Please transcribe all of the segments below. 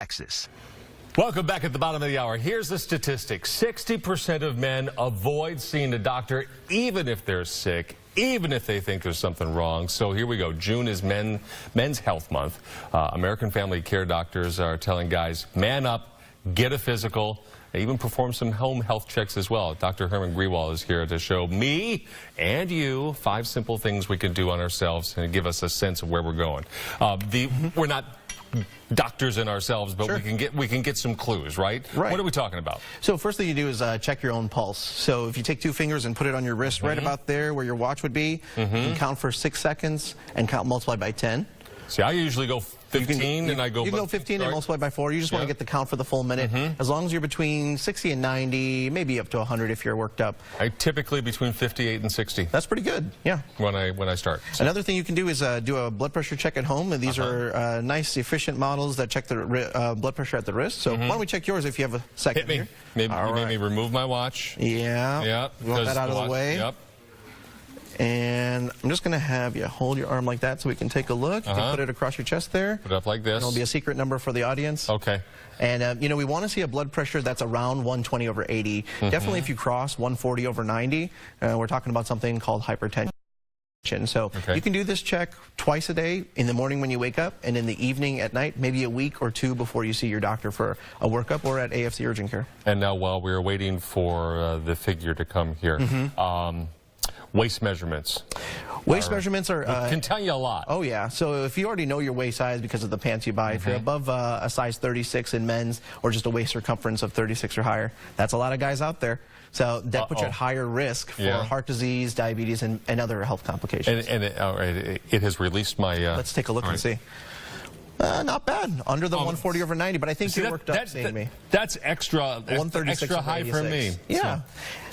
Texas. Welcome back at the bottom of the hour. Here's the statistic. 60% of men avoid seeing a doctor even if they're sick, even if they think there's something wrong. So here we go. June is Men's Health Month. American Family Care doctors are telling guys, man up, get a physical, even perform some home health checks as well. Dr. Herman Grewal is here to show me and you 5 simple things we can do on ourselves and give us a sense of where we're going. We're not doctors in ourselves, but Sure. we can get some clues, right? Right. What are we talking about? So first thing you do is check your own pulse. So if you take 2 fingers and put it on your wrist right about there where your watch would be, you can count for 6 seconds and multiply by 10. See, I usually go 15 and I go... You can go 15 and multiply by 4. You just want to get the count for the full minute. As long as you're between 60 and 90, maybe up to 100 if you're worked up. I typically between 58 and 60. That's pretty good, yeah. When I start. So. Another thing you can do is do a blood pressure check at home. And these are nice, efficient models that check the blood pressure at the wrist. So why don't we check yours if you have a second Hit me. here. You made me remove my watch. Yeah. Yeah. You want that out of the way. Yep. And I'm just going to have you hold your arm like that so we can take a look. You can put it across your chest there. Put it up like this. It'll be a secret number for the audience. Okay. And, you know, we want to see a blood pressure that's around 120 over 80. Definitely if you cross 140 over 90, we're talking about something called hypertension. So you can do this check twice a day, in the morning when you wake up and in the evening at night, maybe a week or 2 before you see your doctor for a workup or at AFC Urgent Care. And now while we're waiting for the figure to come here, waist measurements. Waist measurements are... can tell you a lot. Oh, yeah. So if you already know your waist size because of the pants you buy, if you're above a size 36 in men's or just a waist circumference of 36 or higher, that's a lot of guys out there. So that puts you at higher risk for heart disease, diabetes, and other health complications. And it has released my... Let's take a look and see. Not bad. Under the 140 over 90, but I think you worked up seeing me. That's extra high for me. Yeah.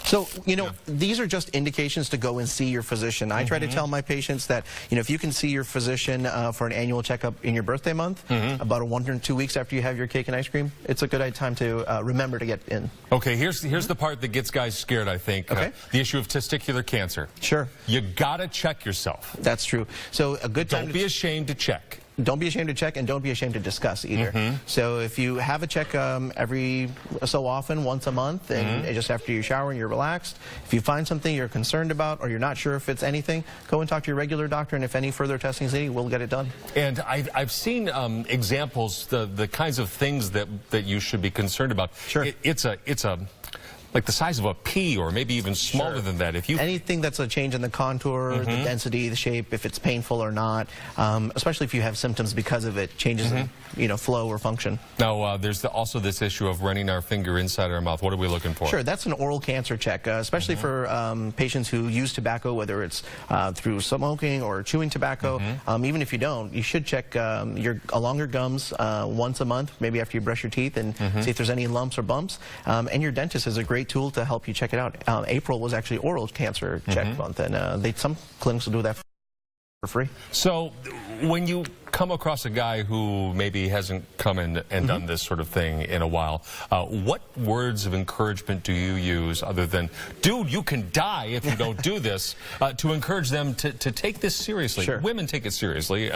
So, you know, these are just indications to go and see your physician. I try to tell my patients that, you know, if you can see your physician for an annual checkup in your birthday month, about 1 or 2 weeks after you have your cake and ice cream, it's a good time to remember to get in. Okay, here's the part that gets guys scared, I think. Okay. The issue of testicular cancer. Sure. You gotta check yourself. That's true. So a good time Don't be ashamed to check. Don't be ashamed to check, and don't be ashamed to discuss either. So if you have a check every so often, once a month, and just after you shower and you're relaxed, if you find something you're concerned about or you're not sure if it's anything, go and talk to your regular doctor, and if any further testing is needed, we'll get it done. And I've seen examples, the kinds of things that you should be concerned about. Sure. It's like the size of a pea or maybe even smaller than that. If you anything that's a change in the contour, the density, the shape, if it's painful or not, especially if you have symptoms because of it, changes in, you know, flow or function. Now, there's also this issue of running our finger inside our mouth. What are we looking for? Sure, that's an oral cancer check, especially for patients who use tobacco, whether it's through smoking or chewing tobacco. Even if you don't, you should check along your gums once a month, maybe after you brush your teeth, and see if there's any lumps or bumps. And your dentist is a great tool to help you check it out. April was actually oral cancer check month, and some clinics will do that for free. So when you come across a guy who maybe hasn't come in and done this sort of thing in a while, what words of encouragement do you use other than, dude, you can die if you don't do this, to encourage them to take this seriously? Sure. Women take it seriously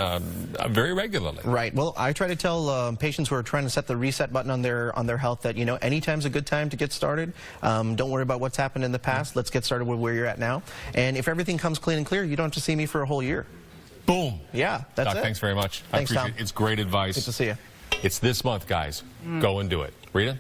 very regularly. Right. Well, I try to tell patients who are trying to set the reset button on their health that, you know, anytime's a good time to get started. Don't worry about what's happened in the past. Let's get started with where you're at now. And if everything comes clean and clear, you don't have to see me for a whole year. Boom. Yeah, that's Doc, it. Thanks very much. Thanks, I appreciate it. It's great advice. Good to see you. It's this month, guys. Go and do it. Rita?